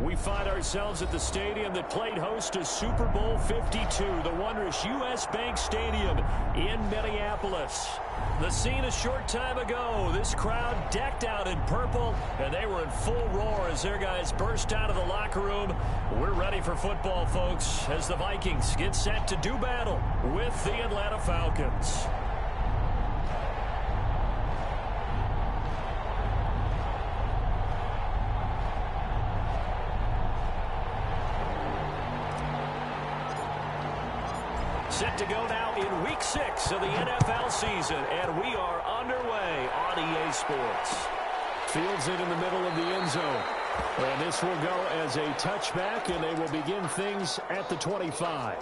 We find ourselves at the stadium that played host to Super Bowl 52, the wondrous U.S. Bank Stadium in Minneapolis. The scene a short time ago, this crowd decked out in purple, and they were in full roar as their guys burst out of the locker room. We're ready for football, folks, as the Vikings get set to do battle with the Atlanta Falcons. Set to go now in Week 6 of the NFL season, and we are underway on EA Sports. Fields it in the middle of the end zone. And this will go as a touchback, and they will begin things at the 25.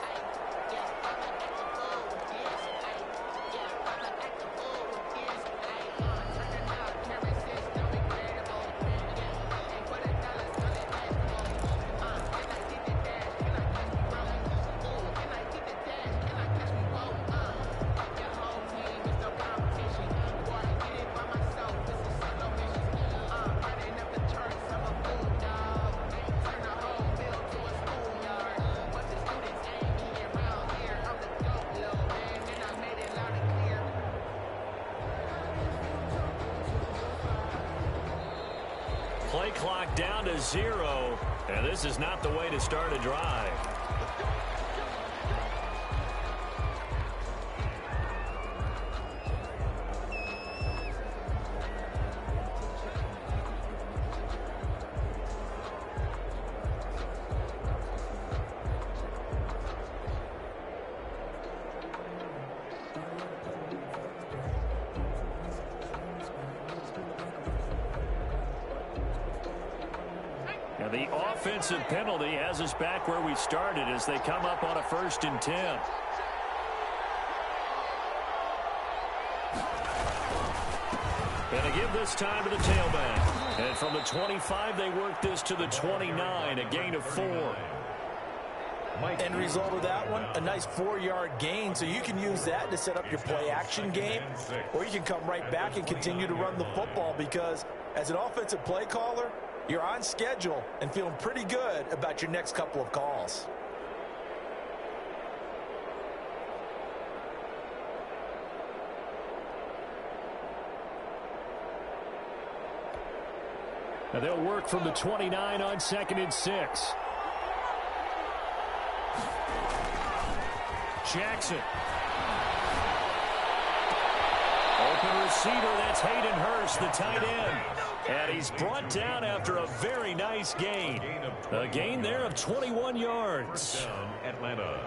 Play clock down to 0, and this is not the way to start a drive. Now the offensive penalty has us back where we started as they come up on a 1st and 10. And they give this time to the tailback. And from the 25, they work this to the 29, a gain of 4. End result of that one, a nice 4-yard gain, so you can use that to set up your play-action game, or you can come right back and continue to run the football because as an offensive play caller, you're on schedule and feeling pretty good about your next couple of calls. Now they'll work from the 29 on 2nd and 6. Jackson. Open receiver, that's Hayden Hurst, the tight end. And he's brought down after a very nice gain. A gain there of 21 yards. Atlanta.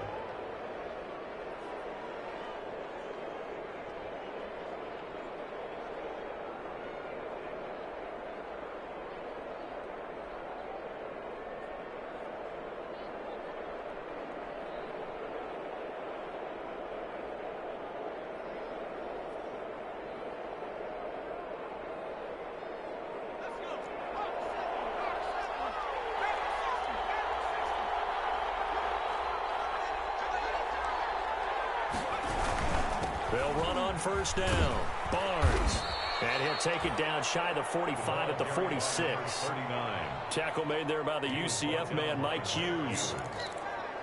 They'll run on 1st down. Barnes. And he'll take it down shy of the 45 at the 46. 39. Tackle made there by the UCF man, Mike Hughes.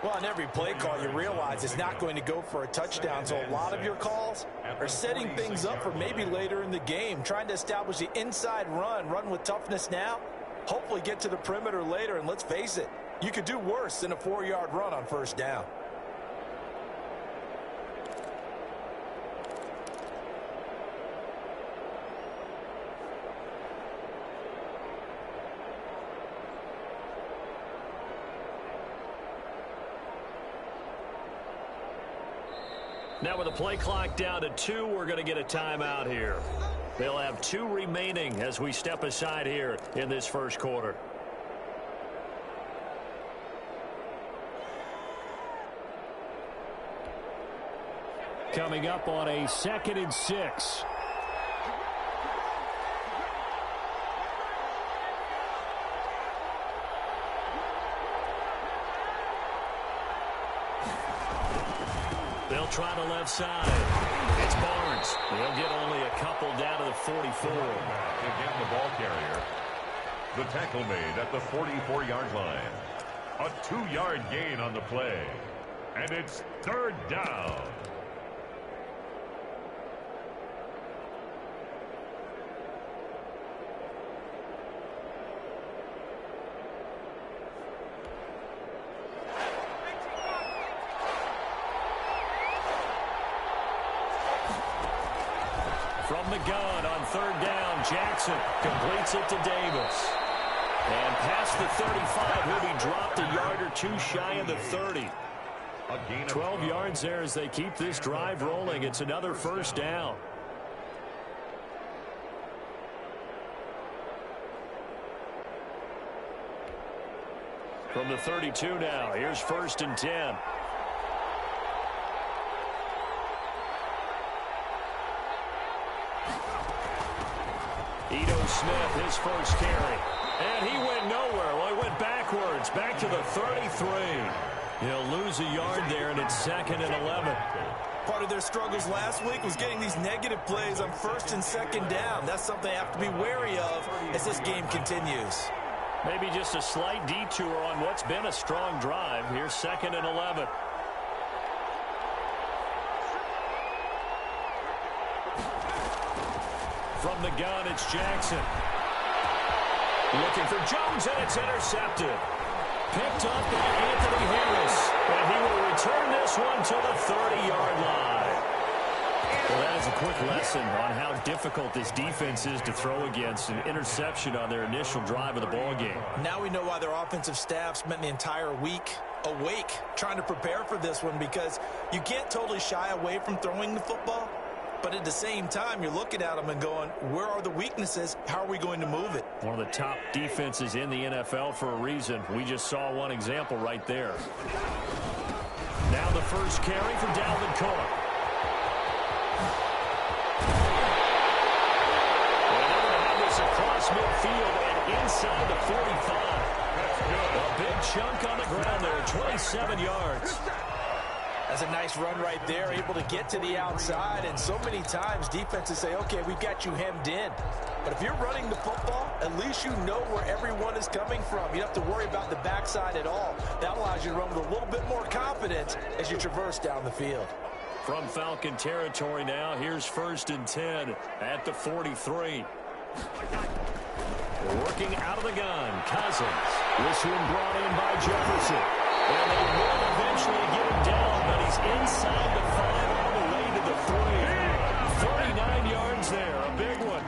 Well, on every play call, you realize it's not going to go for a touchdown, so a lot of your calls are setting things up for maybe later in the game, trying to establish the inside run with toughness now, hopefully get to the perimeter later, and let's face it, you could do worse than a 4-yard run on 1st down. Now with the play clock down to 2, we're going to get a timeout here. They'll have 2 remaining as we step aside here in this 1st quarter. Coming up on a 2nd and 6. They'll try the left side. It's Barnes. They'll get only a couple down to the 44. Again, the ball carrier. The tackle made at the 44-yard line. A 2-yard gain on the play. And it's third down. From the gun on third down, Jackson completes it to Davis. And past the 35, he'll be dropped a yard or two shy of the 30. 12 yards there as they keep this drive rolling. It's another first down. From the 32 now, here's 1st and 10. Ito Smith, his first carry. And he went nowhere. Well, he went backwards, back to the 33. He'll lose a yard there, and it's 2nd and 11. Part of their struggles last week was getting these negative plays on 1st and 2nd down. That's something they have to be wary of as this game continues. Maybe just a slight detour on what's been a strong drive. Here's 2nd and 11. From the gun, it's Jackson. Looking for Jones, and it's intercepted. Picked up by Anthony Harris. And he will return this one to the 30-yard line. Well, that is a quick lesson on how difficult this defense is to throw against. An interception on their initial drive of the ballgame. Now we know why their offensive staff spent the entire week awake trying to prepare for this one, because you can't totally shy away from throwing the football. But at the same time, you're looking at them and going, where are the weaknesses? How are we going to move it? One of the top defenses in the NFL for a reason. We just saw one example right there. Now the first carry for Dalvin Cook. And they're going to have this across midfield and inside the 45. That's good. A big chunk on the ground there, 27 yards. That's a nice run right there, able to get to the outside. And so many times defenses say, okay, we've got you hemmed in. But if you're running the football, at least you know where everyone is coming from. You don't have to worry about the backside at all. That allows you to run with a little bit more confidence as you traverse down the field. From Falcon territory now, here's 1st and 10 at the 43. Working out of the gun, Cousins. This one brought in by Jefferson. And they will eventually get him down, but he's inside the 5 all the way to the 3. 39 yards there, a big one.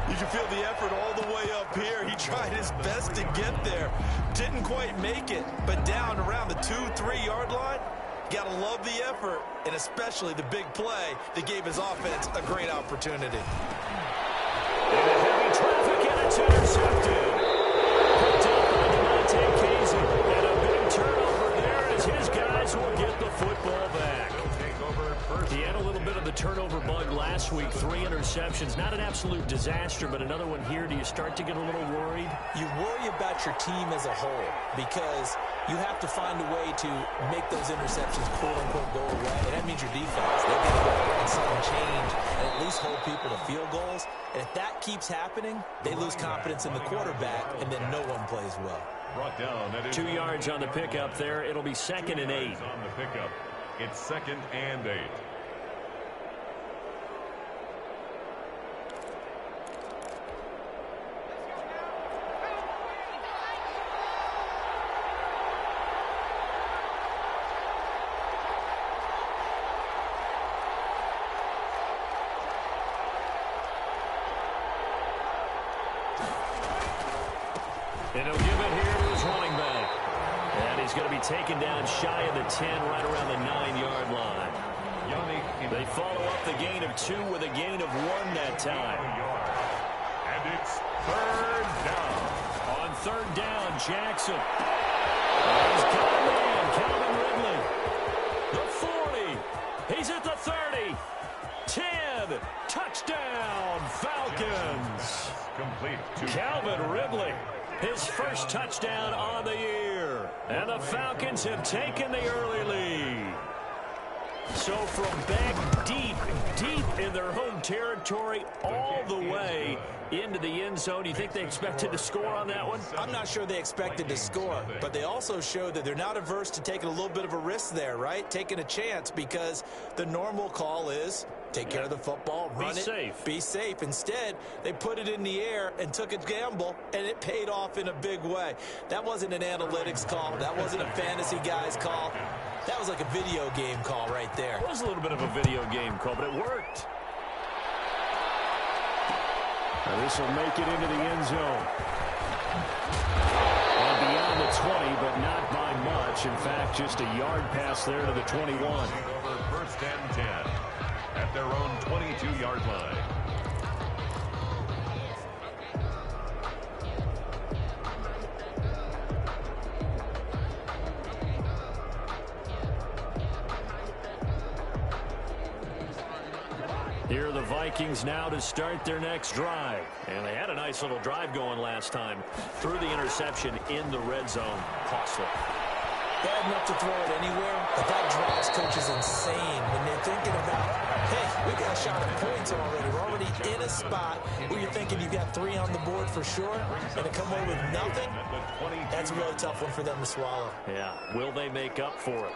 You can feel the effort all the way up here. He tried his best to get there. Didn't quite make it, but down around the 2-3 yard line. Got to love the effort, and especially the big play that gave his offense a great opportunity. Into heavy traffic, and it's intercepted. Picked up by Demonte Casey, and a big turnover there as his guys will get the football back. He had a little bit of the turnover bug last week, 3 interceptions. Not an absolute disaster, but another one here. Do you start to get a little worried? You worry about your team as a whole because you have to find a way to make those interceptions quote-unquote go away, and that means your defense. They've got to go out and something change and at least hold people to field goals. And if that keeps happening, they lose confidence in the quarterback, and then no one plays well. Brought down. 2 yards on the pickup there. It'll be 2nd and 8. On the pickup. It's 2nd and 8. And he'll give it here to his running back. And he's going to be taken down shy of the 10, right around the 9-yard line. They follow up the gain of 2 with a gain of 1 that time. And it's 3rd down. On 3rd down, Jackson. He's got a man, Calvin Ridley. The 40. He's at the 30. 10. Touchdown, Falcons. Complete to Calvin Ridley. His first touchdown on the year. And the Falcons have taken the early lead. So from back deep in their home territory all the way into the end zone, do you think they expected to score on that one? I'm not sure they expected to score, but they also showed that they're not averse to taking a little bit of a risk there, right? Taking a chance, because the normal call is take care of the football, run it, be safe. Instead, they put it in the air and took a gamble, and it paid off in a big way. That wasn't an analytics call. That wasn't a fantasy guy's call. That was like a video game call right there. It was a little bit of a video game call, but it worked. Now this will make it into the end zone. And beyond the 20, but not by much. In fact, just a yard pass there to the 21. Over first and 10 at their own 22-yard line. Here are the Vikings now to start their next drive. And they had a nice little drive going last time. Threw the interception in the red zone. Costly. Bad enough to throw it anywhere, but that drives coaches insane when they're thinking about, hey, we got a shot at points already. We're already in a spot where you're thinking you've got 3 on the board for sure, and to come away with nothing, that's a really tough one for them to swallow. Yeah, will they make up for it?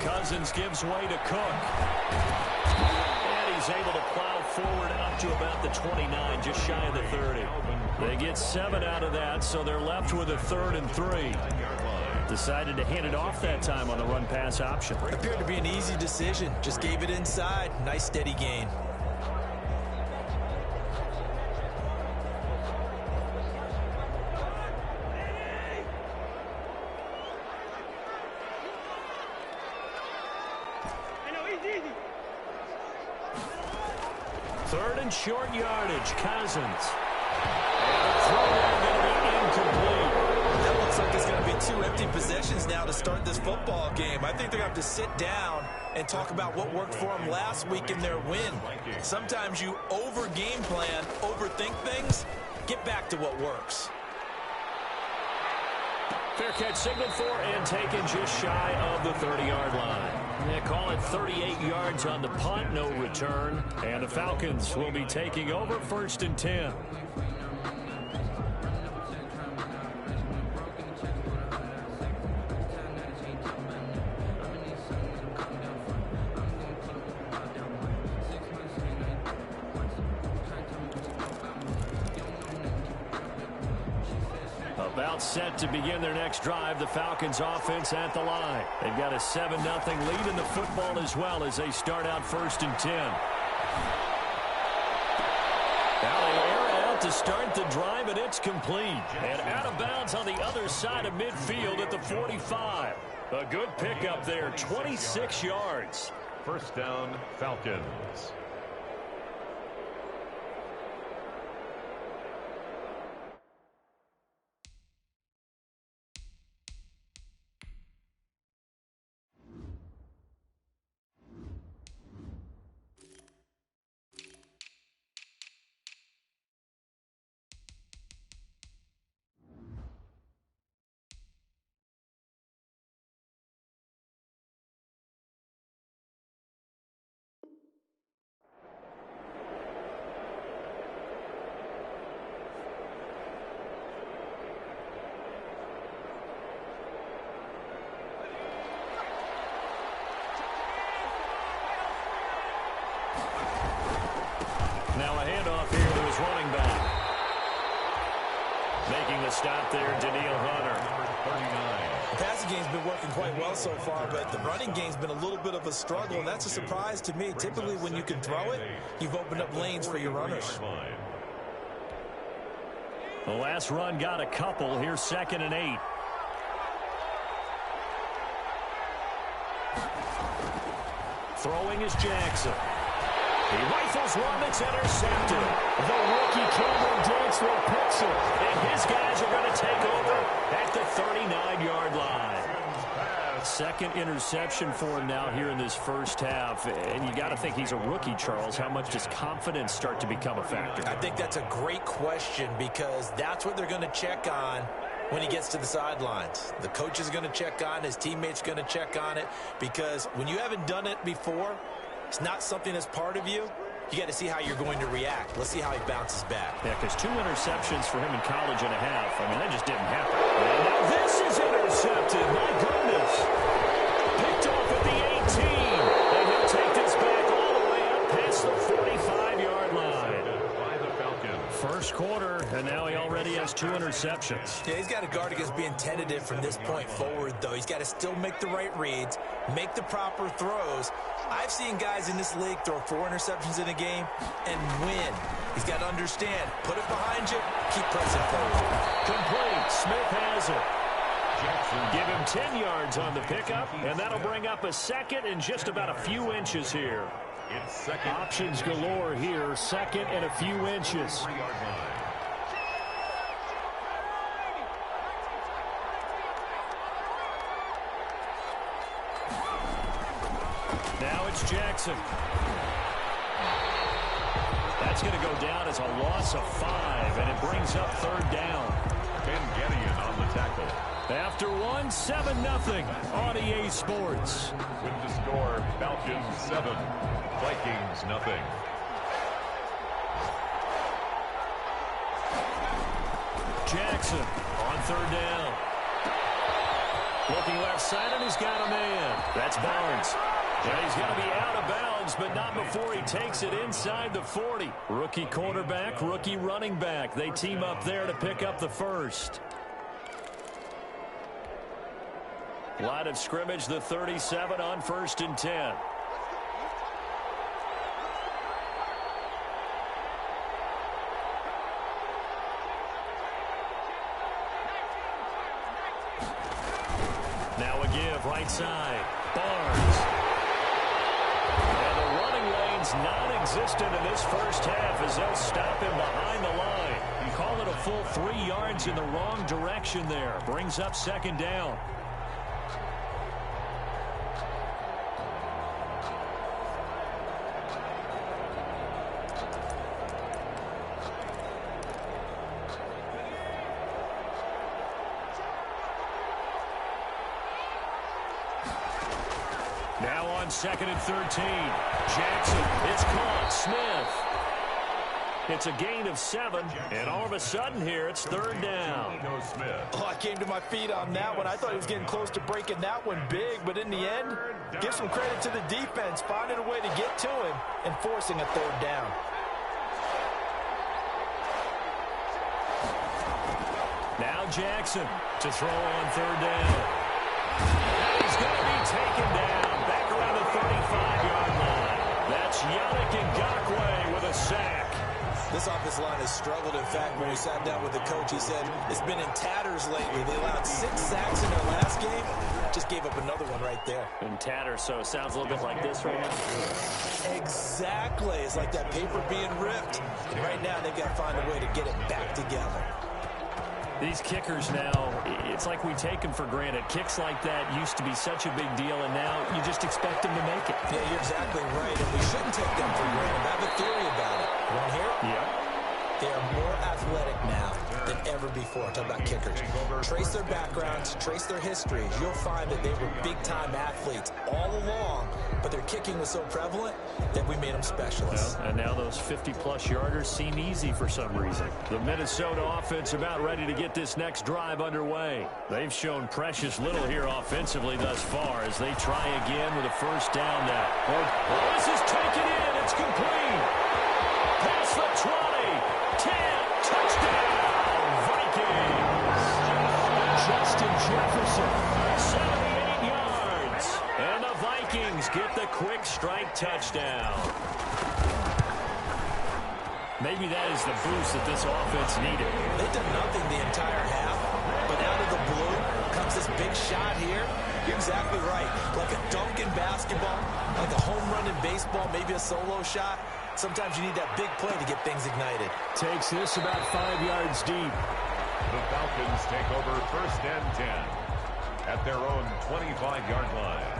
Cousins gives way to Cook. And he's able to plow forward up to about the 29, just shy of the 30. They get 7 out of that, so they're left with a 3rd and 3. Decided to hand it off that time on the run-pass option. Appeared to be an easy decision. Just gave it inside. Nice steady gain. Third and short yardage. Cousins. Throw there going to be incomplete. That looks like it's going to be 2 empty possessions now to start this football game. I think they're going to have to sit down and talk about what worked for them last week in their win. Sometimes you over-game plan, overthink things. Get back to what works. Fair catch signaled for and taken just shy of the 30-yard line. They call it 38 yards on the punt, no return. And the Falcons will be taking over 1st and 10. About set to begin their next drive, the Falcons offense at the line. They've got a 7-0 lead in the football as well as they start out 1st and 10. Now they air it out to start the drive, and it's complete. And out of bounds on the other side of midfield at the 45. A good pickup there, 26 yards. First down, Falcons. Now a handoff here to his running back. Making the stop there, Danielle Hunter. The passing game's been working quite well so far, but the running game's been a little bit of a struggle, and that's a surprise to me. Typically, when you can throw it, you've opened up lanes for your runners. The last run got a couple. Here's 2nd and 8. Throwing is Jackson. He rifles one that's intercepted. The rookie Cameron Dantzler picks it, and his guys are going to take over at the 39-yard line. 2nd interception for him now here in this first half, and you got to think he's a rookie, Charles. How much does confidence start to become a factor? I think that's a great question, because that's what they're going to check on when he gets to the sidelines. The coach is going to check on it. His teammates going to check on it, because when you haven't done it before, it's not something that's part of you. You got to see how you're going to react. Let's see how he bounces back. Yeah, because 2 interceptions for him in college and a half. I mean, that just didn't happen. And now This is intercepted. My goodness. Picked off at the 18. And he'll take this back all the way up past the 45-yard line. By the Falcons. first quarter, and now he already has 2 interceptions. Yeah, he's got to guard against being tentative from this point forward, though. He's got to still make the right reads, make the proper throws. I've seen guys in this league throw 4 interceptions in a game and win. He's got to understand, put it behind you, keep pressing forward. Complete. Smith has it. Give him 10 yards on the pickup, and that'll bring up a second and just about a few inches here. It's second. Options galore here. Second and a few inches. 3-yard line. Now it's Jackson. That's going to go down as a loss of 5, and it brings up 3rd down. Ben Gedeon on the tackle. After 1, 7-0 on EA Sports. With the score, Falcons 7, Vikings 0. Jackson on 3rd down. Looking left side, and he's got a man. That's Barnes. And he's going to be out of bounds, but not before he takes it inside the 40. Rookie quarterback, rookie running back. They team up there to pick up the first. Line of scrimmage, the 37 on 1st and 10. Now a give, right side. Barnes. And the running lane's non-existent in this first half as they'll stop him behind the line. You call it a full 3 yards in the wrong direction there. Brings up 2nd down. Now on 2nd and 13. Jackson, it's caught. Smith. It's a gain of 7, and all of a sudden here, it's 3rd down. Smith. Oh, I came to my feet on that one. I thought he was getting close to breaking that one big, but in the end, give some credit to the defense, finding a way to get to him and forcing a 3rd down. Now Jackson to throw on 3rd down. And he's going to be taken down back around the 35-yard line. That's Yannick Ngakoue with a sack. This offensive line has struggled. In fact, when we sat down with the coach, he said it's been in tatters lately. They allowed 6 sacks in their last game. Just gave up another one right there. In tatters, so it sounds a little bit like this right now. Exactly. It's like that paper being ripped. And right now, they've got to find a way to get it back together. These kickers now, it's like we take them for granted. Kicks like that used to be such a big deal, and now you just expect them to make it. Yeah, you're exactly right, and we shouldn't take them for granted. I have a theory about it. You want to hear it? Yeah. They are more athletic now than ever before. Talk about kickers. Trace their backgrounds, trace their histories. You'll find that they were big-time athletes all along, but their kicking was so prevalent that we made them specialists. Well, and now those 50-plus yarders seem easy for some reason. The Minnesota offense about ready to get this next drive underway. They've shown precious little here offensively thus far as they try again with a 1st down now. Oh, this is taken in. It's complete. Past the 20. 10, touchdown, Vikings. Justin Jefferson, 78 yards. And the Vikings get the quick strike touchdown. Maybe that is the boost that this offense needed. They've done nothing the entire half, but out of the blue comes this big shot here. You're exactly right. Like a dunk in basketball, like a home run in baseball, maybe a solo shot. Sometimes you need that big play to get things ignited. Takes this about 5 yards deep. The Falcons take over 1st and 10 at their own 25-yard line.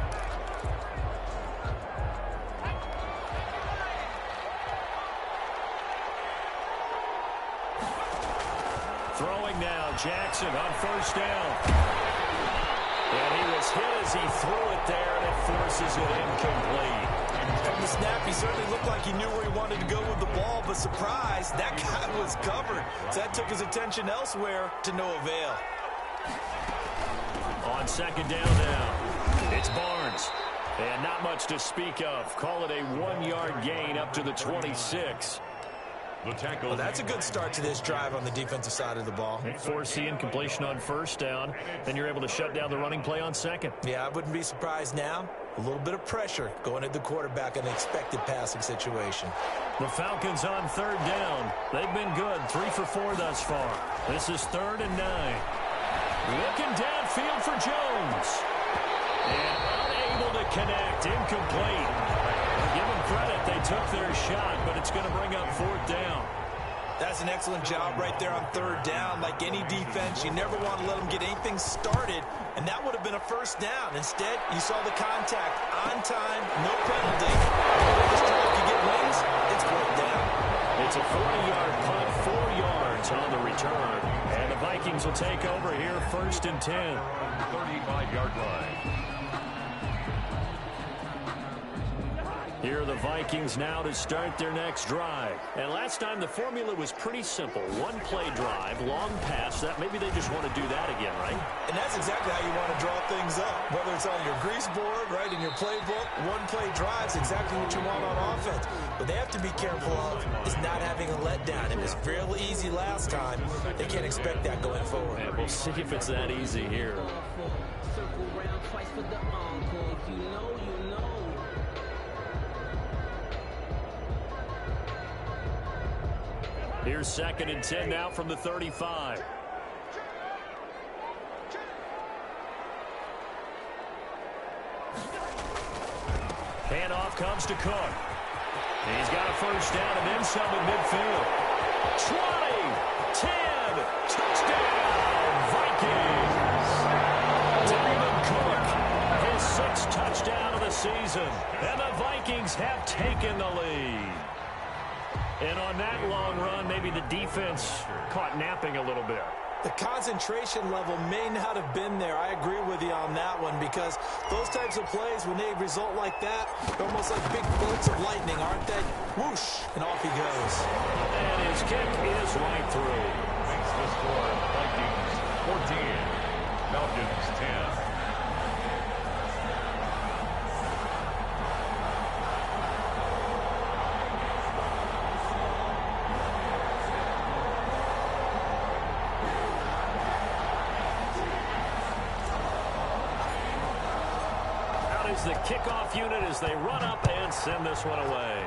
Throwing now, Jackson on first down. And he was hit as he threw it there, and it forces it incomplete. From the snap, he certainly looked like he knew where he wanted to go with the ball, but surprise, that guy was covered. So that took his attention elsewhere to no avail. On second down now, it's Barnes. And not much to speak of. Call it a 1-yard gain up to the 26. The tackle. Well, that's a good start to this drive on the defensive side of the ball. Force the incompletion on first down. Then you're able to shut down the running play on second. Yeah, I wouldn't be surprised now. A little bit of pressure going at the quarterback in an expected passing situation. The Falcons on third down. They've been good. 3 for 4 thus far. This is 3rd and 9. Looking downfield for Jones. And unable to connect. Incomplete. Give them credit. They took their shot, but it's going to bring up 4th down. That's an excellent job right there on third down. Like any defense, you never want to let them get anything started, and that would have been a first down. Instead, you saw the contact on time, no penalty. If this drive could get wins, it's 4th down. It's a 40-yard punt, 4 yards on the return. And the Vikings will take over here, 1st and 10. 35-yard line. Here are the Vikings now to start their next drive. And last time the formula was pretty simple. 1-play drive, long pass. That maybe they just want to do that again, right? And that's exactly how you want to draw things up. Whether it's on your grease board, right, in your playbook, 1-play drive's exactly what you want on offense. What they have to be careful of is not having a letdown. It was fairly easy last time. They can't expect that going forward. And we'll see if it's that easy here. Here's 2nd and 10 now from the 35. Handoff comes to Cook. He's got a first down and then some in midfield. 20, 10, touchdown, Vikings. Dalvin Cook, his 6th touchdown of the season. And the Vikings have taken the lead. And on that long run, maybe the defense caught napping a little bit. The concentration level may not have been there. I agree with you on that one because those types of plays, when they result like that, they're almost like big bolts of lightning, aren't they? Whoosh, and off he goes. And his kick is right through. Makes the score Vikings 14, Falcons 10. The kickoff unit as they run up and send this one away.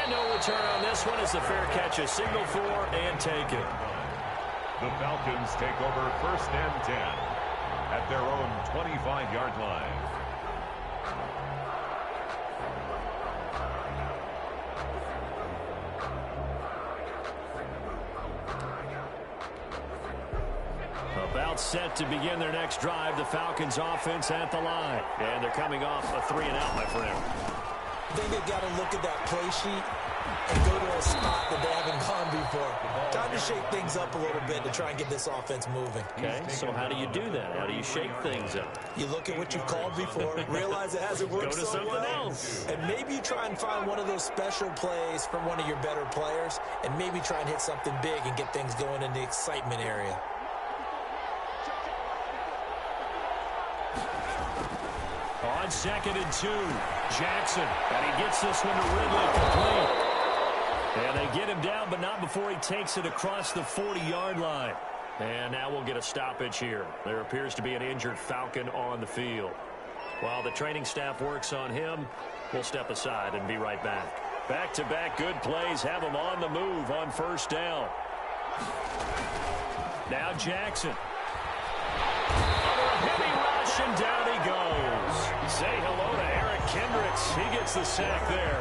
And no return on this one as the fair catch is signaled for and taken. The Falcons take over 1st and 10 at their own 25-yard line. About set to begin their next drive. The Falcons offense at the line. And they're coming off a 3-and-out, my friend. I think they've got to look at that play sheet and go to a spot that they haven't gone before. Time to shake things up a little bit to try and get this offense moving. Okay, so how do you do that? How do you shake things up? You look at what you've called before, realize it hasn't worked Go to so something well, else. and maybe you try and find one of those special plays from one of your better players, and maybe try and hit something big and get things going in the excitement area. On 2nd and 2, Jackson, and he gets this one to Ridley complete. And they get him down, but not before he takes it across the 40-yard line. And now we'll get a stoppage here. There appears to be an injured Falcon on the field. While the training staff works on him, we'll step aside and be right back. Back-to-back good plays have him on the move on first down. Now Jackson. Heavy rush, and down he goes. Say hello to Eric Kendricks. He gets the sack there.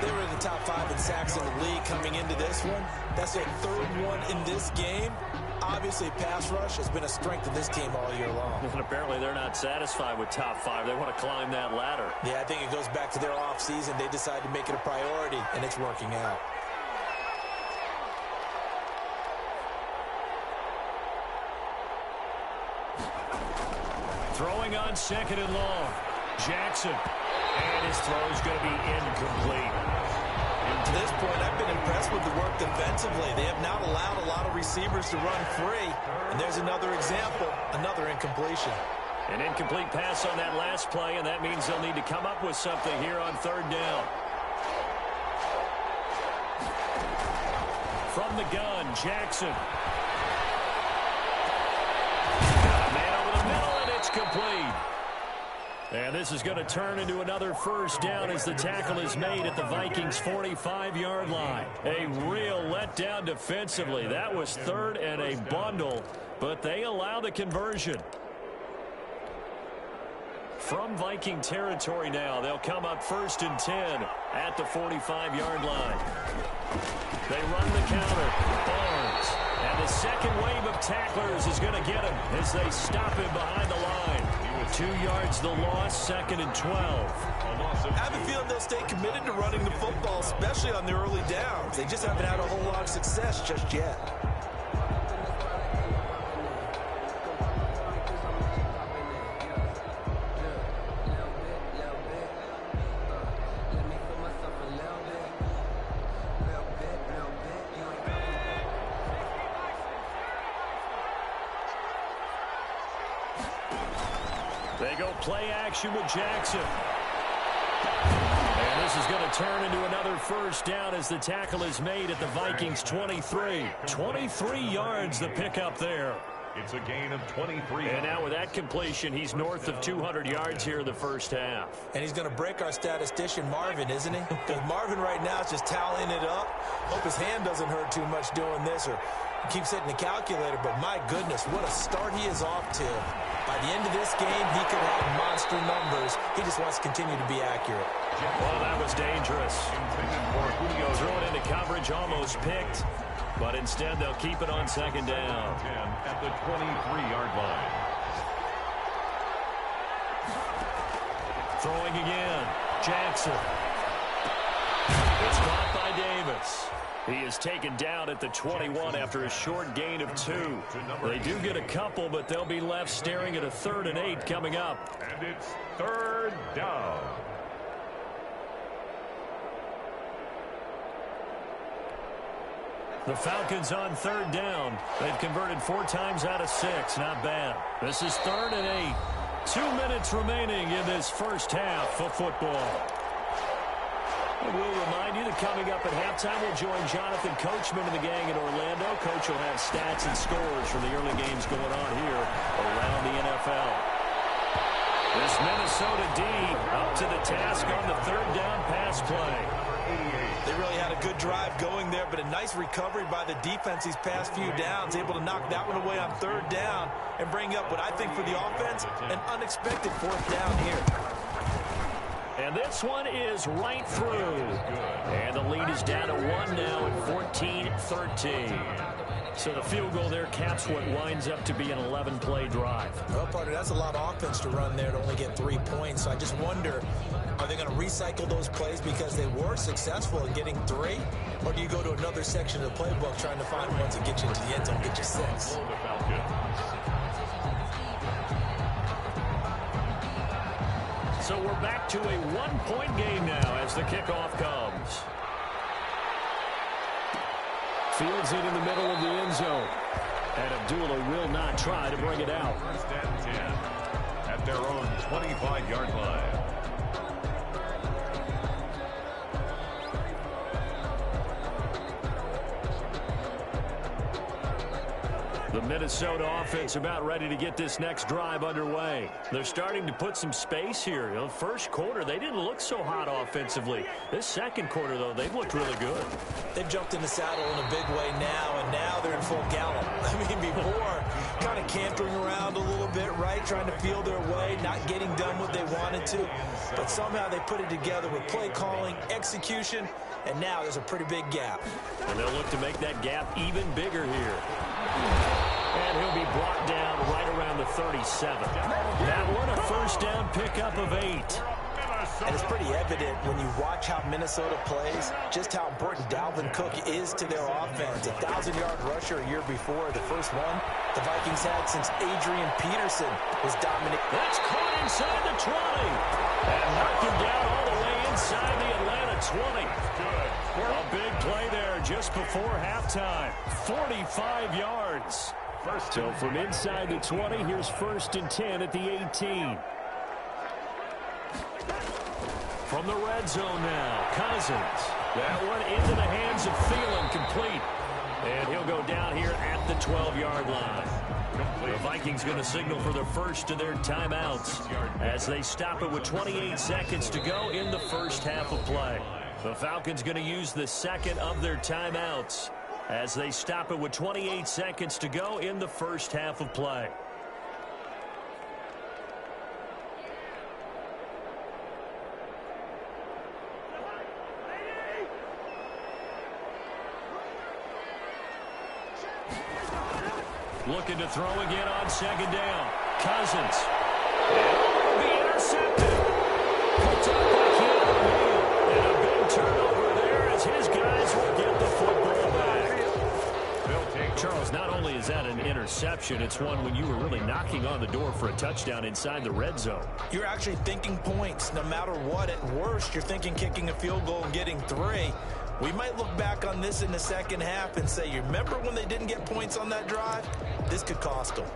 They were in the top 5 in sacks in the league coming into this one. That's their 3rd one in this game. Obviously, pass rush has been a strength of this team all year long. And apparently they're not satisfied with top 5. They want to climb that ladder. Yeah, I think it goes back to their offseason. They decided to make it a priority, and it's working out. Throwing on 2nd and long. Jackson. And his throw is going to be incomplete. And to this point, I've been impressed with the work defensively. They have not allowed a lot of receivers to run free. And there's another example, another incompletion. An incomplete pass on that last play, and that means they'll need to come up with something here on 3rd down. From the gun, Jackson. Got a man over the middle, and it's complete. And this is going to turn into another 1st down as the tackle is made at the Vikings' 45-yard line. A real letdown defensively. That was 3rd and a bundle, but they allow the conversion. From Viking territory now, they'll come up 1st and 10 at the 45-yard line. They run the counter. Barnes. And the second wave of tacklers is going to get him as they stop him behind the line. 2 yards the loss, 2nd and 12. I have a feeling they'll stay committed to running the football, especially on their early downs. They just haven't had a whole lot of success just yet. They go play action with Jackson. And this is going to turn into another 1st down as the tackle is made at the Vikings' 23. 23 yards the pickup there. It's a gain of 23. And now with that completion, he's north of 200 yards here in the 1st half. And he's going to break our statistician Marvin, isn't he? Because Marvin right now is just tallying it up. Hope his hand doesn't hurt too much doing this, or he keeps hitting the calculator. But my goodness, what a start he is off to. By the end of this game, he could have monster numbers. He just wants to continue to be accurate. Well, that was dangerous. Threw it into coverage, almost picked. But instead, they'll keep it on 2nd down. At the 23-yard line. Throwing again. Jackson. It's caught by Davis. He is taken down at the 21 after a short gain of 2. They do get a couple, but they'll be left staring at a 3rd and 8 coming up. And it's 3rd down. The Falcons on 3rd down. They've converted 4 times out of 6. Not bad. This is 3rd and 8. 2 minutes remaining in this 1st half of football. And we'll remind you that coming up at halftime, we'll join Jonathan Coachman and the gang in Orlando. Coach will have stats and scores from the early games going on here around the NFL. This Minnesota D up to the task on the 3rd down pass play. They really had a good drive going there, but a nice recovery by the defense these past few downs, able to knock that one away on 3rd down and bring up what I think for the offense, an unexpected 4th down here. And this one is right through. And the lead is down to 1 now at 14-13. So the field goal there caps what winds up to be an 11-play drive. Well, partner, that's a lot of offense to run there to only get 3 points. So I just wonder, are they going to recycle those plays because they were successful in getting 3? Or do you go to another section of the playbook trying to find ones that get you into the end zone, get you 6? So we're back to a 1-point game now as the kickoff comes. Fields it in the middle of the end zone. And Abdullah will not try to bring it out. 1st and 10 at their own 25-yard line. The Minnesota offense about ready to get this next drive underway. They're starting to put some space here. You know, first quarter, they didn't look so hot offensively. This 2nd quarter, though, they've looked really good. They've jumped in the saddle in a big way now, and now they're in full gallop. I mean, before, kind of cantering around a little bit, right? Trying to feel their way, not getting done what they wanted to. But somehow they put it together with play calling, execution, and now there's a pretty big gap. And they'll look to make that gap even bigger here. And he'll be brought down right around the 37. That one a 1st down pickup of 8. And it's pretty evident when you watch how Minnesota plays, just how important Dalvin Cook is to their offense. 1,000-yard rusher a year before, the first one the Vikings had since Adrian Peterson was dominant. That's caught inside the 20. And knocked him down all the way inside the Atlanta 20. Good. A big play there just before halftime. 45 yards. So from inside the 20, here's 1st and 10 at the 18. From the red zone now, Cousins. That one into the hands of Thielen, complete. And he'll go down here at the 12-yard line. The Vikings going to signal for the first of their timeouts as they stop it with 28 seconds to go in the first half of play. The Falcons going to use the second of their timeouts as they stop it with 28 seconds to go in the first half of play. Looking to throw again on 2nd down. Cousins. And be intercepted. Picked up by Keanu Neal. And a big turnover there as his guys will get the football back. Charles, not only is that an interception, it's one when you were really knocking on the door for a touchdown inside the red zone. You're actually thinking points. No matter what, at worst, you're thinking kicking a field goal and getting 3. We might look back on this in the second half and say, you remember when they didn't get points on that drive? This could cost them.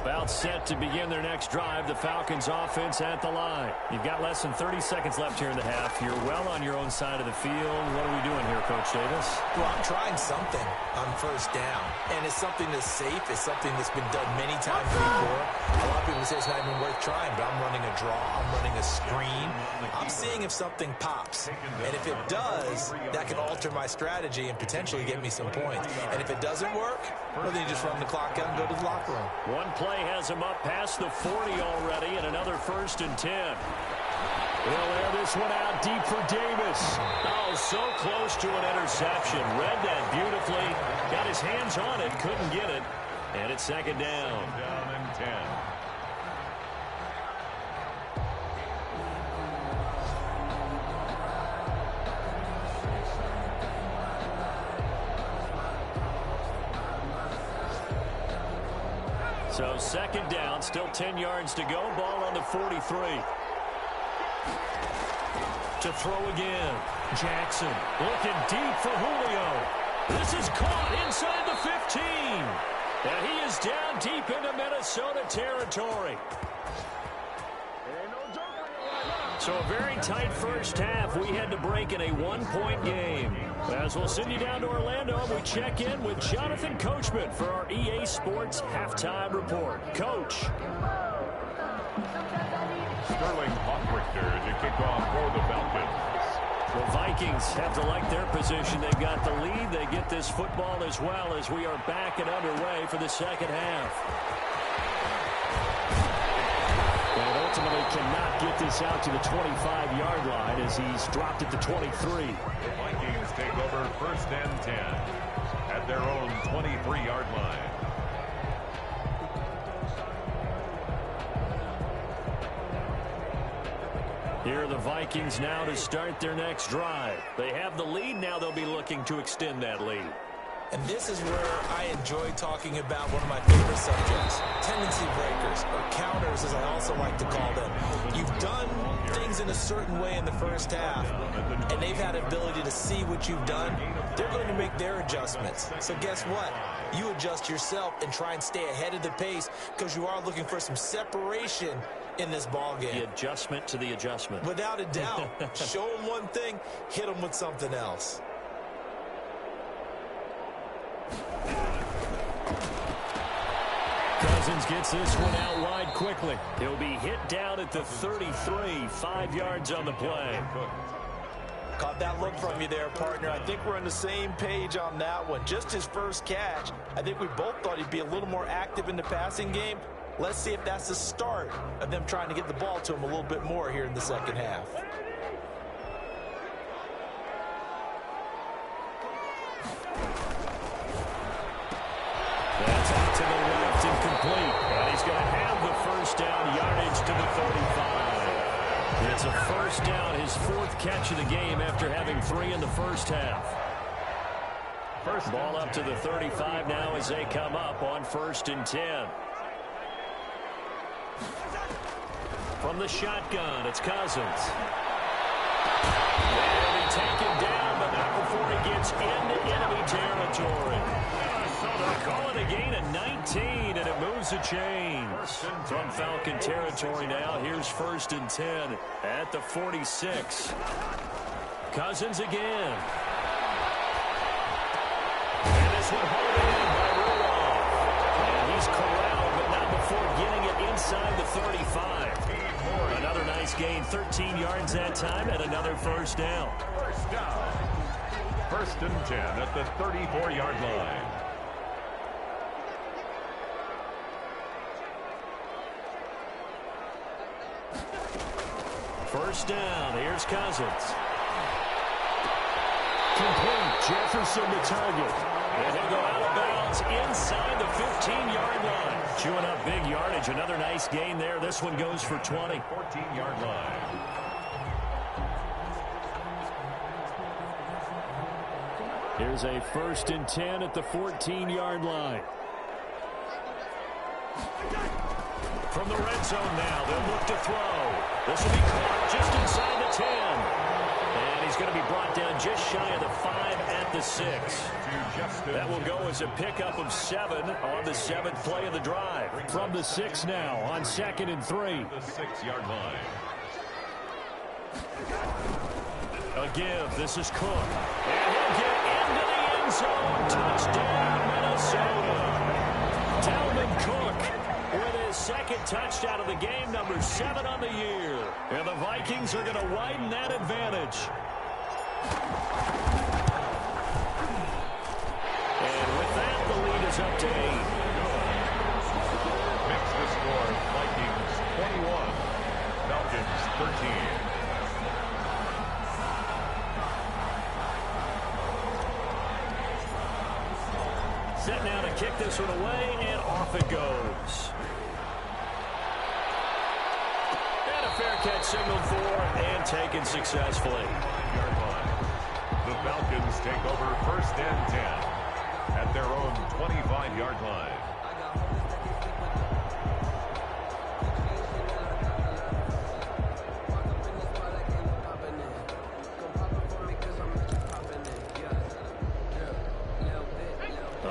About set to begin their next drive. The Falcons offense at the line. You've got less than 30 seconds left here in the half. You're well on your own side of the field. What are we doing here, Coach Davis? Well, I'm trying something on 1st down. And it's something that's safe. It's something that's been done many times before. A lot of people say it's not even worth trying, but I'm running a draw. I'm running a screen. I'm seeing if something pops. And if it does, that can alter my strategy and potentially get me some points. And if it doesn't work, well, then you just run the clock out and go to the locker room. One play has him up past the 40 already, and another 1st and 10. He'll air this one out deep for Davis. Oh, so close to an interception. Read that beautifully. Got his hands on it, couldn't get it. And it's 2nd down. Down and 10. So 2nd down, still 10 yards to go. Ball on the 43. To throw again. Jackson looking deep for Julio. This is caught inside the 15. And he is down deep into Minnesota territory. So a very tight first half. We had to break in a 1-point game. As we'll send you down to Orlando, we check in with Jonathan Coachman for our EA Sports Halftime Report. Coach. Sterling Hockrichter to kick off for the Falcons. The Vikings have to like their position. They've got the lead. They get this football as well as we are back and underway for the second half. And ultimately cannot get this out to the 25-yard line as he's dropped it to 23. The Vikings take over 1st and 10 at their own 23-yard line. Here are the Vikings now to start their next drive. They have the lead. Now they'll be looking to extend that lead. And this is where I enjoy talking about one of my favorite subjects, tendency breakers, or counters as I also like to call them. You've done things in a certain way in the first half, and they've had the ability to see what you've done. They're going to make their adjustments. So guess what? You adjust yourself and try and stay ahead of the pace because you are looking for some separation in this ball game. The adjustment to the adjustment. Without a doubt. Show them one thing, hit them with something else. Cousins gets this one out wide quickly. He'll be hit down at the 33, 5 yards on the play. Caught that look from you there, partner. I think we're on the same page on that one. Just his first catch. I think we both thought he'd be a little more active in the passing game. Let's see if that's the start of them trying to get the ball to him a little bit more here in the second half. That's out to the left and complete. And he's going to have the first down, yardage to the 35. It's a first down, his fourth catch of the game after having 3 in the first half. Ball up to the 35 now as they come up on 1st and 10. From the shotgun, it's Cousins. And they take him down, but not before he gets into enemy territory. They call it a gain of 19, and it moves the chains. From Falcon territory now, here's 1st and 10 at the 46. Cousins again. And this one hauled in by Rudolph. And he's corralled, but not before getting it inside the 35. Another nice gain, 13 yards that time, and another first down. 1st and 10 at the 34-yard line. First down, here's Cousins. Complete, Jefferson the target. And he'll go out of bounds inside the 15-yard line. Chewing up big yardage, another nice gain there. This one goes for 20. 14-yard line. Here's a 1st and 10 at the 14-yard line. From the red zone now, they'll look to throw. This will be caught just inside the 10. And he's going to be brought down just shy of the 5 at the 6. That will go as a pickup of 7 on the 7th play of the drive. From the 6 now on 2nd and 3. The 6-yard line. A give. This is Cook. And he'll get into the end zone. Touchdown, Minnesota. Dalvin Cook with his 2nd touchdown of the game, number 7 on the year. And the Vikings are going to widen that advantage. And with that, the lead is up to 8. Makes the score Vikings 21, Falcons 13. Set now to kick this one away, and off it goes. And a fair catch signaled for and taken successfully. The Falcons take over 1st and 10 at their own 25-yard line.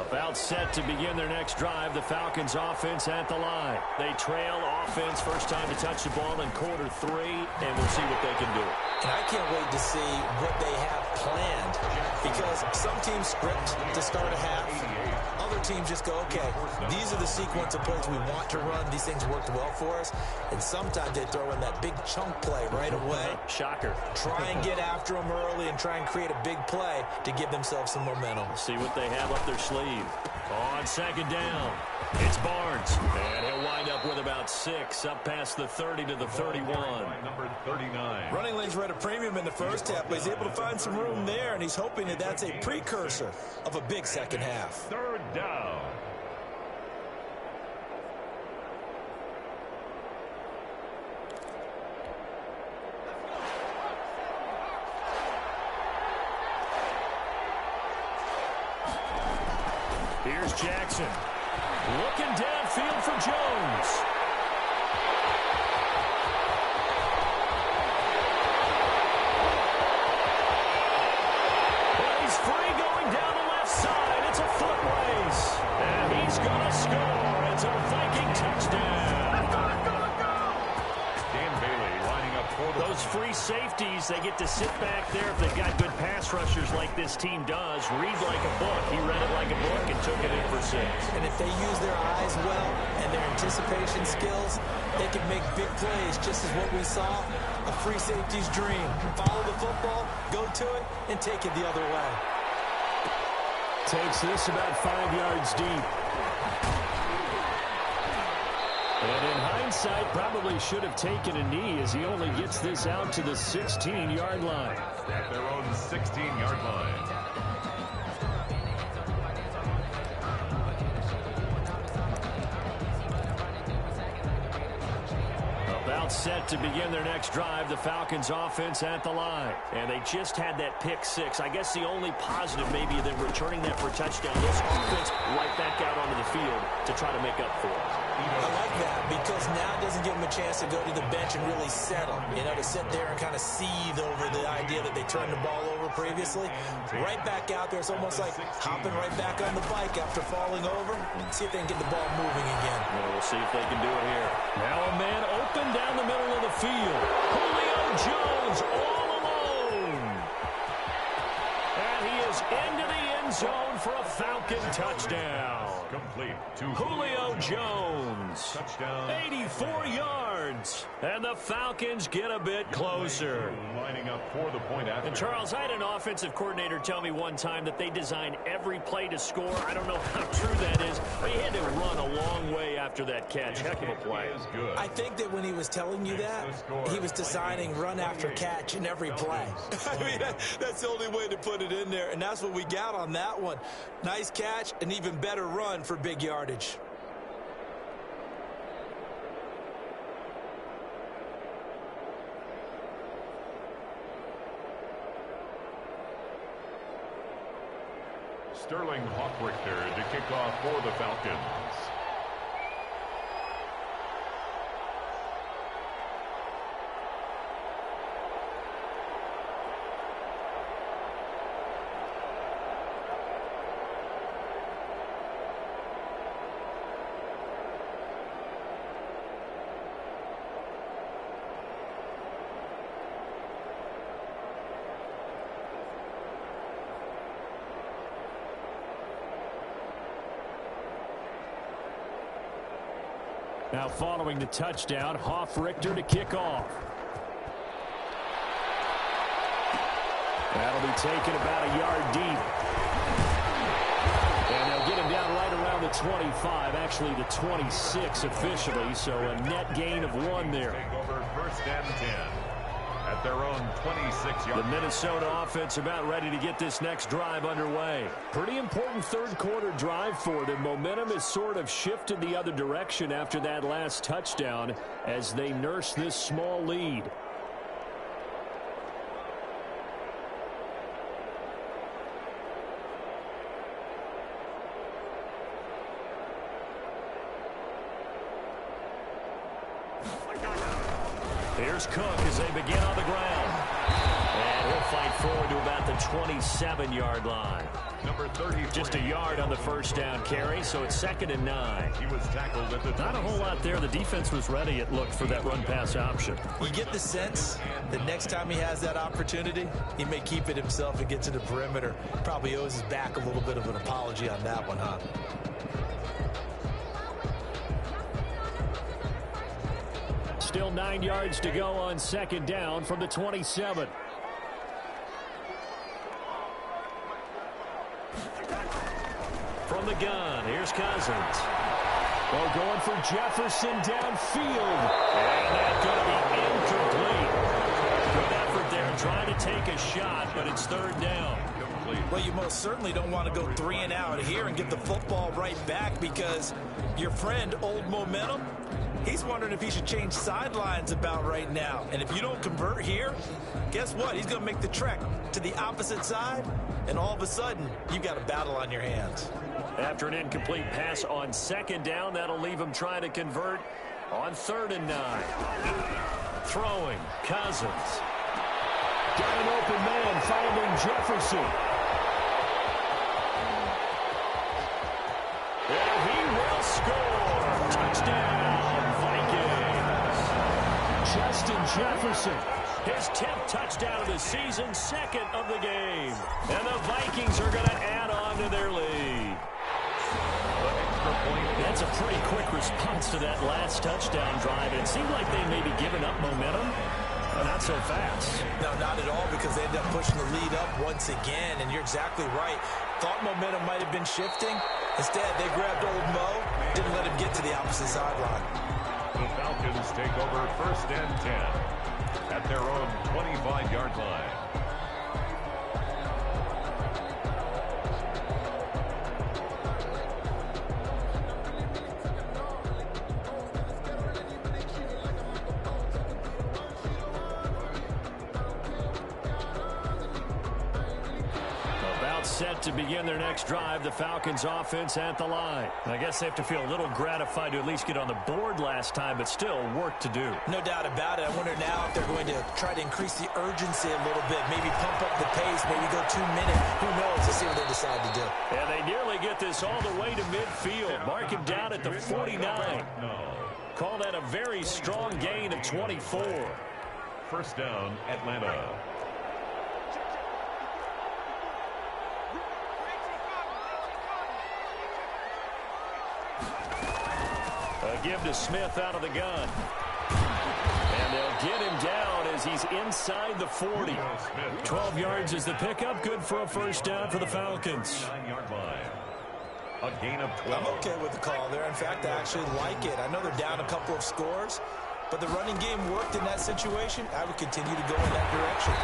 About set to begin their next drive. The Falcons offense at the line. They trail offense, first time to touch the ball in quarter 3, and we'll see what they can do. And I can't wait to see what they have planned, because some teams script to start a half. Other teams just go, okay, these are the sequence of plays we want to run. These things worked well for us. And sometimes they throw in that big chunk play right away. Shocker. Try and get after them early and try and create a big play to give themselves some momentum. See what they have up their sleeve. On 2nd down, it's Barnes. And he'll wind up with about 6 up past the 30 to the 31. Number 39. Running lanes were at a premium in the first half, but he's able to find some room there, and he's hoping that that's a precursor of a big second half. 3rd down. Here's Jackson. Looking downfield for Jones. Well, he's free going down the left side. It's a foot race. And he's going to score. It's a Viking touchdown. Dan Bailey lining up for Those free safeties, they get to sit back there if they've got good pass rushers like this team does. Read like a book. He read it like a book and took it in for 6. And if they use their eyes well and their anticipation skills, they can make big plays, just as what we saw, a free safety's dream. Follow the football, go to it, and take it the other way. Takes this about 5 yards deep. And in hindsight, probably should have taken a knee as he only gets this out to the 16-yard line. at their own 16-yard line. Now set to begin their next drive, the Falcons offense at the line. And they just had that pick six. I guess the only positive maybe than returning that for a touchdown. This offense right back out onto the field to try to make up for it. I like that because now it doesn't give them a chance to go to the bench and really settle. You know, to sit there and kind of seethe over the idea that they turned the ball over previously. Right back out there. It's almost like hopping right back on the bike after falling over. See if they can get the ball moving again. Well, we'll see if they can do it here. Now a man open down the middle of the field. Julio Jones all alone. And he is into the end zone for a Falcon touchdown. Complete to Julio Jones. Touchdown. 84 yards. And the Falcons get a bit closer. Lining up for the point after. And Charles, I had an offensive coordinator tell me one time that they design every play to score. I don't know how true that is, but he had to run a long way after that catch. Heck of a play. I think that when he was telling you that, he was designing run after catch in every play. I mean, that's the only way to put it in there, and that's what we got on that one. Nice catch, an even better run for big yardage. Sterling Hawkrichter to kick off for the Falcons. Now following the touchdown, Hofrichter to kick off. That'll be taken about a yard deep. And they'll get him down right around the 25, actually the 26 officially, so a net gain of 1 there. Take over first and 10 at their own 26-yard. The Minnesota offense about ready to get this next drive underway. Pretty important third quarter drive for them. Momentum has sort of shifted the other direction after that last touchdown as they nurse this small lead. Here's Cook as they begin on the ground. And he'll fight forward to about the 27-yard line. Number 30. Just a yard on the first down carry, so it's 2nd and 9. He was tackled at the Not a whole lot there. The defense was ready, it looked, for that run-pass option. You get the sense that next time he has that opportunity, he may keep it himself and get to the perimeter. Probably owes his back a little bit of an apology on that one, huh? Still 9 yards to go on 2nd down from the 27. From the gun, here's Cousins. Oh, going for Jefferson downfield. And that's going to be incomplete. Good effort there, trying to take a shot, but it's 3rd down. Well, you most certainly don't want to go 3 and out here and get the football right back because your friend, Old Momentum, he's wondering if he should change sidelines about right now. And if you don't convert here, guess what? He's going to make the trek to the opposite side, and all of a sudden, you've got a battle on your hands. After an incomplete pass on 2nd down, that'll leave him trying to convert on 3rd and 9. Throwing, Cousins. Got an open man, finding Jefferson. And he will score. Touchdown, Vikings. Justin Jefferson. His 10th touchdown of the season, 2nd of the game. And the Vikings are going to add on to their lead. That's a pretty quick response to that last touchdown drive. It seemed like they may be giving up momentum. Not so fast. No, not at all, because they ended up pushing the lead up once again, and you're exactly right. Thought momentum might have been shifting. Instead, they grabbed Old Mo, didn't let him get to the opposite sideline. The Falcons take over first and 10 at their own 25-yard line. set to begin their next drive. The Falcons offense at the line. I guess they have to feel a little gratified to at least get on the board last time, but still work to do. No doubt about it. I wonder now if they're going to try to increase the urgency a little bit, maybe pump up the pace, maybe go 2 minutes. Who knows? Let's see what they decide to do. And they nearly get this all the way to midfield. Mark him down at the 49. Call that a very strong gain of 24. First down, Atlanta. A give to Smith out of the gun. And they'll get him down as he's inside the 40. 12 yards is the pickup. Good for a first down for the Falcons. 9-yard line. A gain of 12. I'm okay with the call there. In fact, I actually like it. I know they're down a couple of scores, but the running game worked in that situation. I would continue to go in that direction.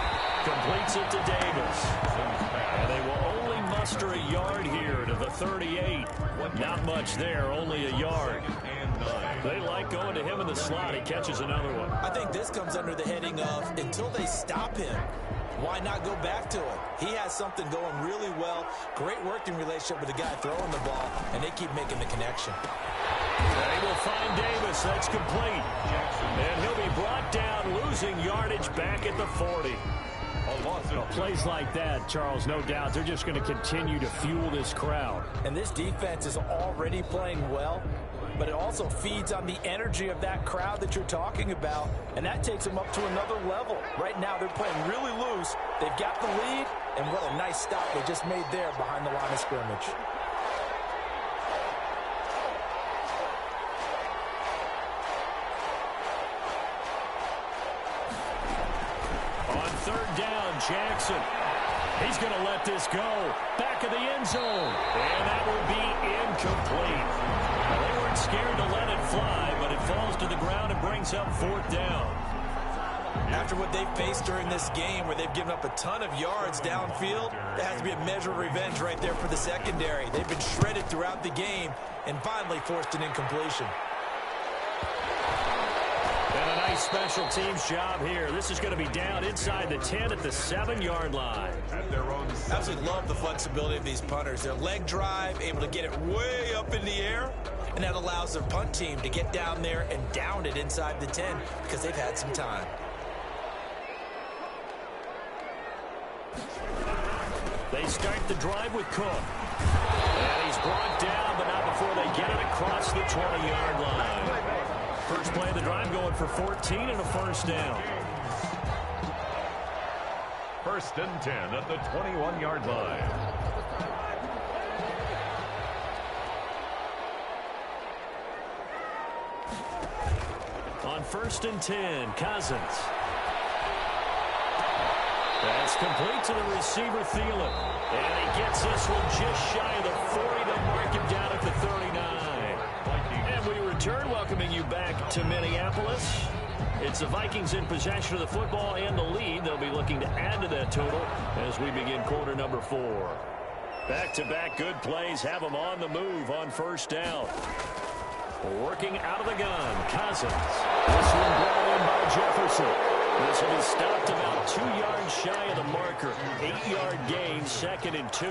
Completes it to Davis. And they will only muster a yard here to the 38. Not much there, only a yard. They like going to him in the slot. He catches another one. I think this comes under the heading of until they stop him, why not go back to it? He has something going really well. Great working relationship with the guy throwing the ball, and they keep making the connection. They will find Davis. That's complete. And he'll be brought down, losing yardage back at the 40. Plays like that, Charles, no doubt, they're just going to continue to fuel this crowd. And this defense is already playing well, but it also feeds on the energy of that crowd that you're talking about, and that takes them up to another level. Right now, they're playing really loose. They've got the lead, and what a nice stop they just made there behind the line of scrimmage. Jackson. He's going to let this go. Back of the end zone. And that will be incomplete. They weren't scared to let it fly, but it falls to the ground and brings up fourth down. After what they've faced during this game where they've given up a ton of yards downfield, there has to be a measure of revenge right there for the secondary. They've been shredded throughout the game and finally forced an incompletion. And a nice special teams job here. This is going to be down inside the 10 at the 7-yard line. I absolutely love the flexibility of these punters. Their leg drive, able to get it way up in the air, and that allows their punt team to get down there and down it inside the 10 because they've had some time. They start the drive with Cook. And he's brought down, but not before they get it across the 20-yard line. First play of the drive going for 14 and a first down. First and 10 at the 21-yard line. On first and 10, Cousins. That's complete to the receiver, Thielen. And he gets this one just shy of the 40 to mark him down at the 39. And we return, welcoming you back to Minneapolis. It's the Vikings in possession of the football and the lead. They'll be looking to add to that total as we begin quarter number 4. Back-to-back good plays have them on the move on first down. Working out of the gun, Cousins. This one brought in by Jefferson. This will be stopped about 2 yards shy of the marker. 8-yard gain, second and 2.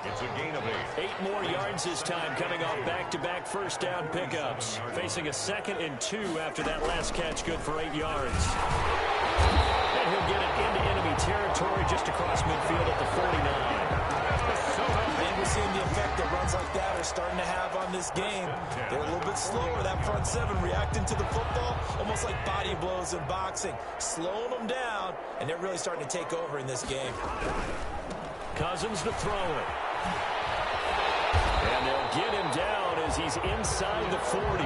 It's a gain of 8. 8 more yards this time, coming off back-to-back first down pickups. Facing a second and 2 after that last catch, good for 8 yards. And he'll get it into enemy territory just across midfield at the 49. And we're seeing the effect that runs like that are starting to have on this game. They're a little bit slower, that front seven, reacting to the football, almost like body blows in boxing, slowing them down, and they're really starting to take over in this game. Cousins to throw it. And they'll get him down as he's inside the 40.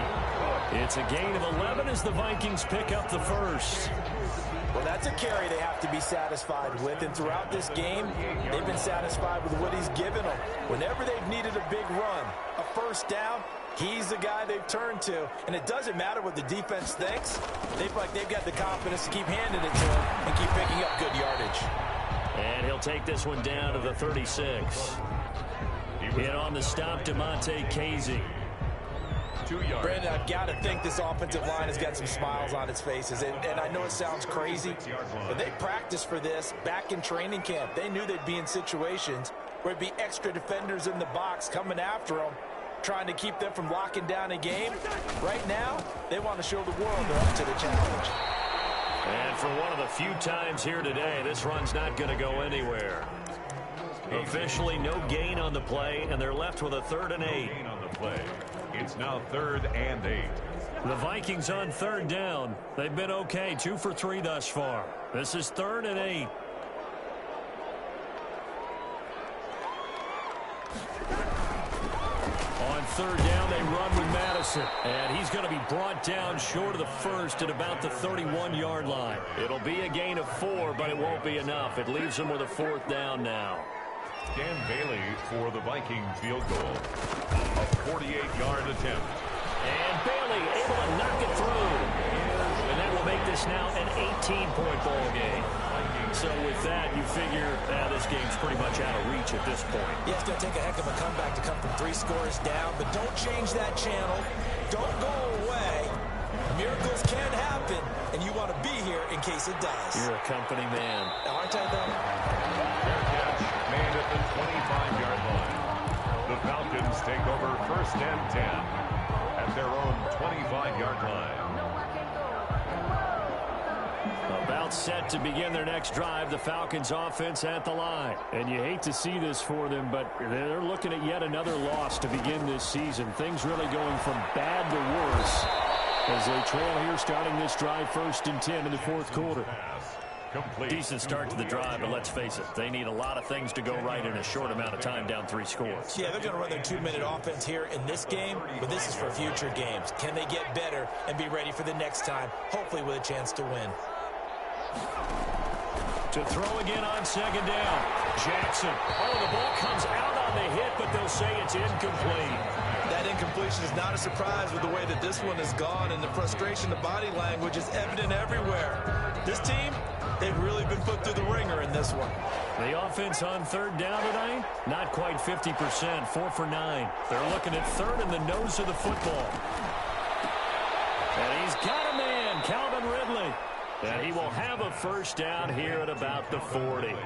It's a gain of 11 as the Vikings pick up the first. Well, that's a carry they have to be satisfied with, and throughout this game, they've been satisfied with what he's given them. Whenever they've needed a big run, a first down, he's the guy they've turned to, and it doesn't matter what the defense thinks. They feel like they've got the confidence to keep handing it to him and keep picking up good yardage. And he'll take this one down to the 36. Hit on the stop, DeMonte Casey. 2 yards. Brandon, I've got to think this offensive line has got some smiles on its faces. And I know it sounds crazy, but they practiced for this back in training camp. They knew they'd be in situations where it'd be extra defenders in the box coming after them, trying to keep them from locking down a game. Right now, they want to show the world they're up to the challenge. And for one of the few times here today, this run's not going to go anywhere. Officially no gain on the play, and they're left with a 3rd and 8. On the play. It's now 3rd and 8. The Vikings on 3rd down. They've been okay, 2 for 3 thus far. This is 3rd and 8. On 3rd down, they run with Madison. And he's going to be brought down short of the first at about the 31-yard line. It'll be a gain of 4, but it won't be enough. It leaves them with a 4th down now. Dan Bailey for the Vikings field goal. A 48-yard attempt. And Bailey able to knock it through. And that will make this now an 18-point ball game. So with that, you figure this game's pretty much out of reach at this point. Yeah, it's going to take a heck of a comeback to come from 3 scores down, but don't change that channel. Don't go away. Miracles can happen, and you want to be here in case it does. You're a company man. Aren't I, though? Fair catch made at the 25-yard line. The Falcons take over 1st and 10 at their own 25-yard line. About set to begin their next drive, the Falcons offense at the line. And you hate to see this for them, but they're looking at yet another loss to begin this season. Things really going from bad to worse as they trail here starting this drive 1st and 10 in the 4th quarter. Decent start to the drive, but let's face it, they need a lot of things to go right in a short amount of time down 3 scores. Yeah, they're going to run their 2-minute offense here in this game, but this is for future games. Can they get better and be ready for the next time, hopefully with a chance to win? To throw again on 2nd down. Jackson. Oh, the ball comes out on the hit, but they'll say it's incomplete. That incompletion is not a surprise with the way that this one has gone, and the frustration, the body language is evident everywhere. This team, they've really been put through the ringer in this one. The offense on 3rd down tonight, not quite 50%, 4 for 9. They're looking at 3rd in the nose of the football. And he's got a man, Calvin Ridley. And he will have a 1st down here at about the 40.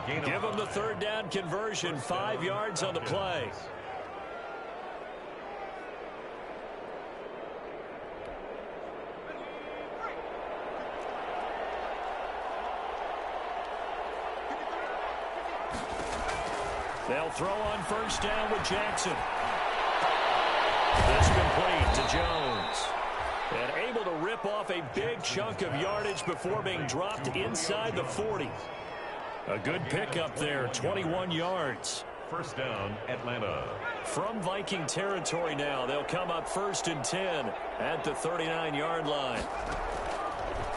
Give him the 3rd down conversion, 5 yards on the play. They'll throw on 1st down with Jackson. That's complete to Jones. And able to rip off a big chunk of yardage before being dropped inside the 40. A good pickup there, 21 yards. 1st down, Atlanta. From Viking territory now, they'll come up 1st and 10 at the 39-yard line.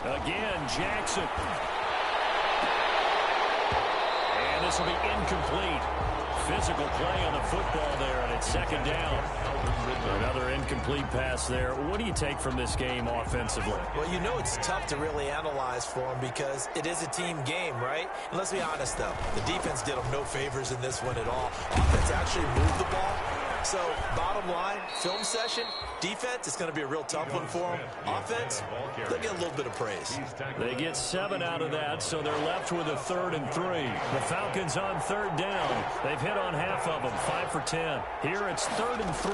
Again, Jackson. And this will be incomplete. Physical play on the football there, and it's 2nd down. Another incomplete pass there. What do you take from this game offensively? Well, you know it's tough to really analyze for them because it is a team game, right? And let's be honest, though. The defense did them no favors in this one at all. Offense actually moved the ball. So, bottom line, film session, defense, it's going to be a real tough one for them. Offense, they'll get a little bit of praise. They get 7 out of that, so they're left with a 3rd and 3. The Falcons on 3rd down. They've hit on half of them, 5 for 10. Here it's 3rd and 3.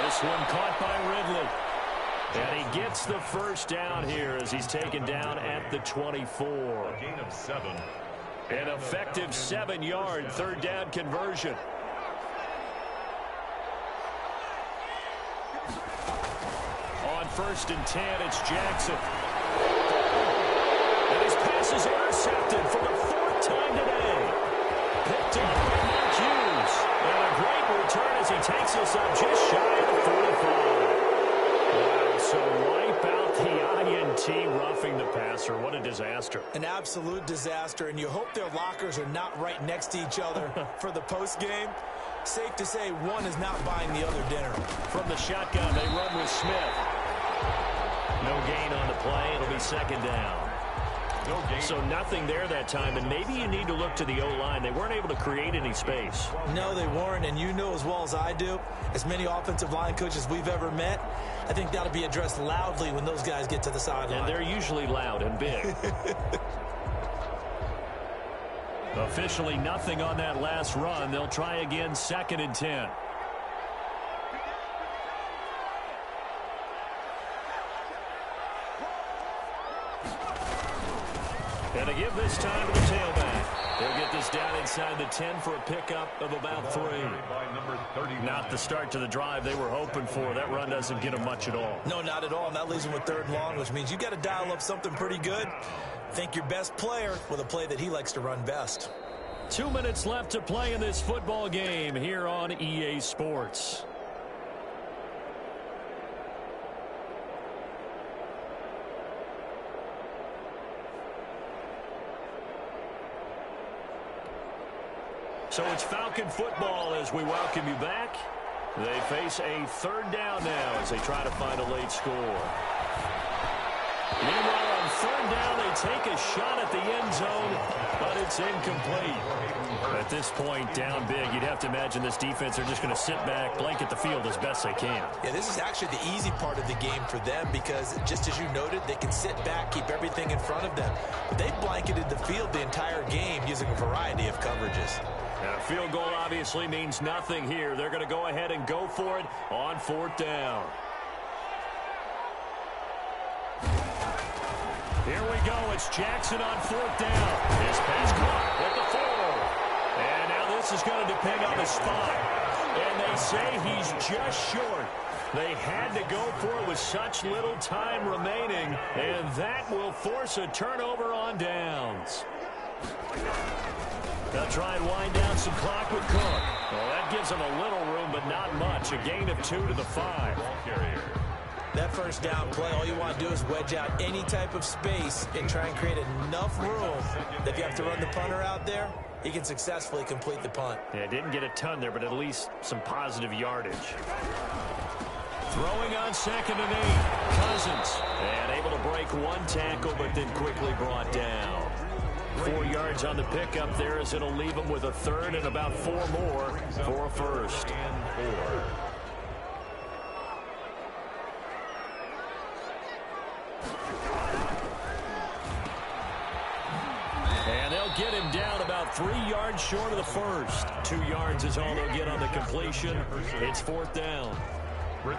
This one caught by Ridley. And he gets the 1st down here as he's taken down at the 24. A gain of 7. An effective 7-yard 3rd down conversion. On 1st and 10, it's Jackson. And his pass is intercepted for the 4th time today. Picked up by Mark Hughes. And a great return as he takes us up just shy of the 45. Wow, so wipe out the INT roughing the passer. What a disaster. An absolute disaster, and you hope their lockers are not right next to each other for the postgame. Safe to say one is not buying the other dinner. From the shotgun, they run with Smith. No gain on the play. It'll be 2nd down. No gain. So nothing there that time, and maybe you need to look to the O-line. They weren't able to create any space. No, they weren't, and you know as well as I do, as many offensive line coaches we've ever met, I think that'll be addressed loudly when those guys get to the sideline. And they're usually loud and big. Officially nothing on that last run. They'll try again, 2nd and 10. And to give this time to the tailback. He'll get this down inside the 10 for a pickup of about 3. Not the start to the drive they were hoping for. That run doesn't get them much at all. No, not at all. And that leaves them with 3rd and long, which means you got to dial up something pretty good. Think your best player with a play that he likes to run best. 2 minutes left to play in this football game here on EA Sports. So it's Falcon football as we welcome you back. They face a 3rd down now as they try to find a late score. Meanwhile, on 3rd down, they take a shot at the end zone, but it's incomplete. At this point, down big, you'd have to imagine this defense are just going to sit back, blanket the field as best they can. Yeah, this is actually the easy part of the game for them because, just as you noted, they can sit back, keep everything in front of them. But they've blanketed the field the entire game using a variety of coverages. Now, a field goal obviously means nothing here. They're going to go ahead and go for it on 4th down. Here we go. It's Jackson on 4th down. His pass caught at the 4. And now this is going to depend on the spot. And they say he's just short. They had to go for it with such little time remaining. And that will force a turnover on downs. They'll try and wind down some clock with Cook. Well, that gives them a little room, but not much. A gain of 2 to the 5. That 1st down play, all you want to do is wedge out any type of space and try and create enough room that if you have to run the punter out there, he can successfully complete the punt. Yeah, didn't get a ton there, but at least some positive yardage. Throwing on 2nd and 8. Cousins. And able to break 1 tackle, but then quickly brought down. 4 yards on the pickup there as it'll leave them with a 3rd and about 4 more for a 1st. And they'll get him down about 3 yards short of the 1st. 2 yards is all they'll get on the completion. It's 4th down.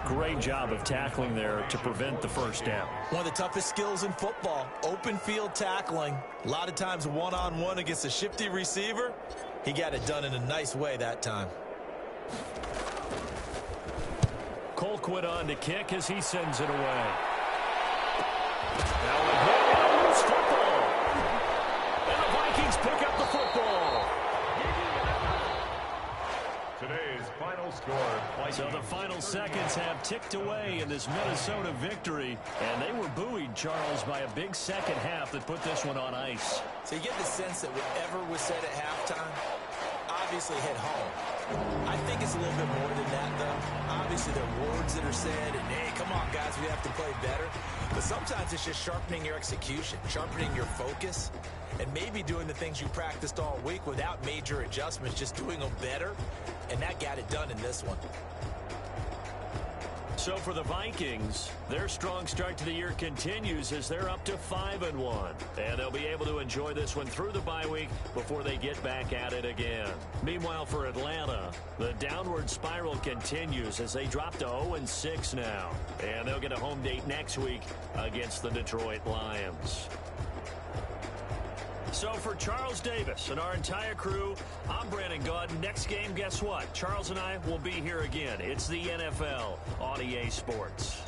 Great job of tackling there to prevent the 1st down. One of the toughest skills in football, open field tackling. A lot of times one-on-one against a shifty receiver. He got it done in a nice way that time. Colquitt on to kick as he sends it away. Now we lose football. And the Vikings pick up the football. Today's final score. So the final seconds have ticked away in this Minnesota victory. And they were buoyed, Charles, by a big second half that put this one on ice. So you get the sense that whatever was said at halftime obviously hit home. I think it's a little bit more than that, though. Obviously, there are words that are said, and, hey, come on, guys, we have to play better. But sometimes it's just sharpening your execution, sharpening your focus, and maybe doing the things you practiced all week without major adjustments, just doing them better, and that got it done in this one. So for the Vikings, their strong start to the year continues as they're up to 5-1. And they'll be able to enjoy this one through the bye week before they get back at it again. Meanwhile, for Atlanta, the downward spiral continues as they drop to 0-6 now. And they'll get a home date next week against the Detroit Lions. So for Charles Davis and our entire crew, I'm Brandon Gaudin. Next game, guess what? Charles and I will be here again. It's the NFL on EA Sports.